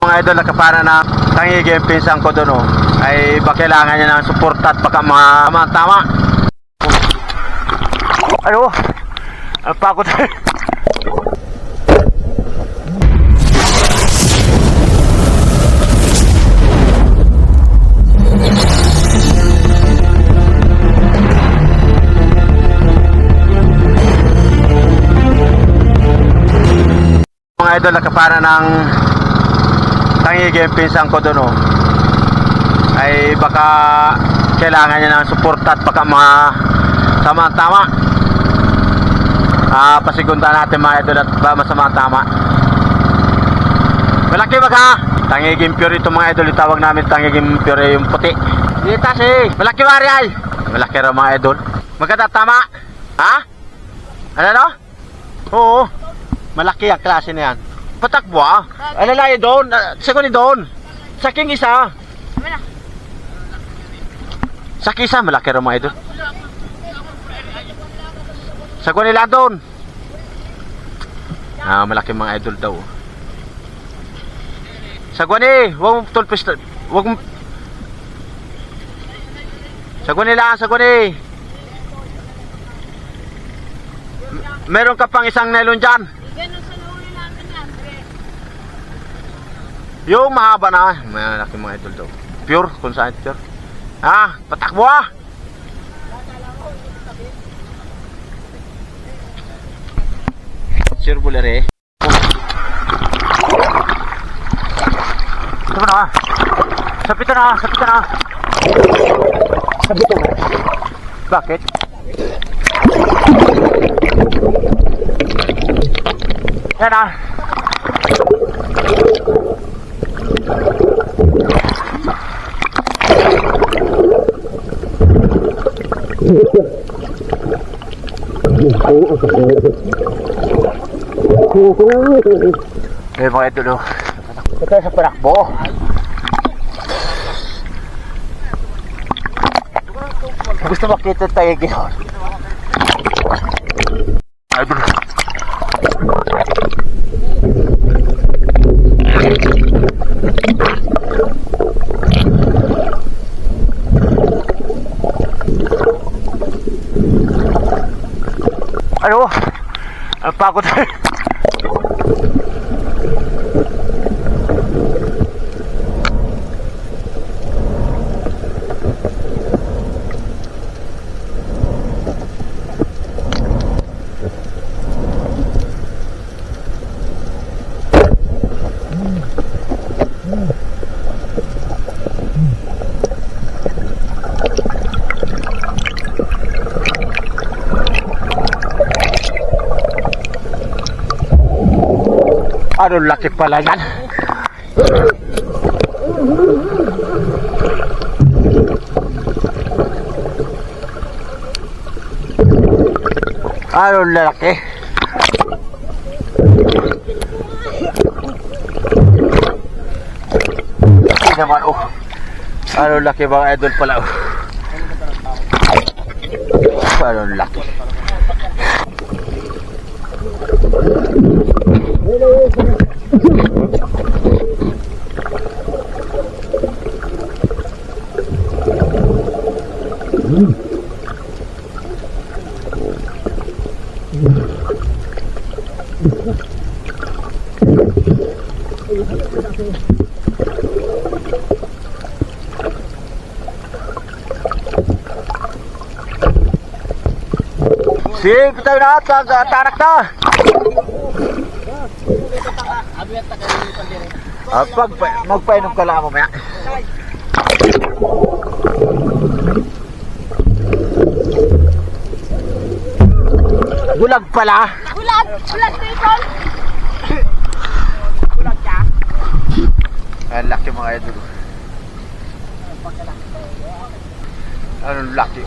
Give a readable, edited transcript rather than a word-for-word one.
mga idol, nakapara na tangigi yung pinsang ko doon, ay ba kailangan niya ng suporta at baka mga tama. Ano? Ang pagod. Mga idol, nakapara ng tangigi yung pinsang ko doon, ay baka kailangan niya ng suporta at baka mga tama. Pasigunta natin mga idol at ba masama tama. Malaki baka tangiging pure ito mga idol, itawag namin tangiging pure yung puti. Dita si malaki mari ay. Malaki raw mga idol. Maganda tama. Ha? Ano no? Oo. Malaki ang klase na yan. Patakbo ah. Ano layo doon? Sagunin doon. Saking isa. Saking isa malaki raw mga idol. Sagunin nila doon. Malaki mga idol daw. Sagunin, wag mong tulpis. Wag mong sagunin lang, sagunin. Meron ka pang isang nylon dyan. Ganun sa nahuli namin yan, Andre. Yung mahaba na. Malaki mga idol daw. Pure, kung saan pure. Patakbo ah. Circular eh. Ito na. Sapitan na. Bakit? Yan ah. Mga idol, ito sa panakbo. Gusto makita tayo gano'n. Idol. Ano? Ang pagod. Ano laki pala yan. Ano laki. Laki naman oh. Ano laki mga idol pala oh. Ano laki. Sige, kita na tarak na. Pag magpainom ka lang mamaya. Gulag pala. Gulag people. Gulag ka. Ang laki mga idol. Anong laki?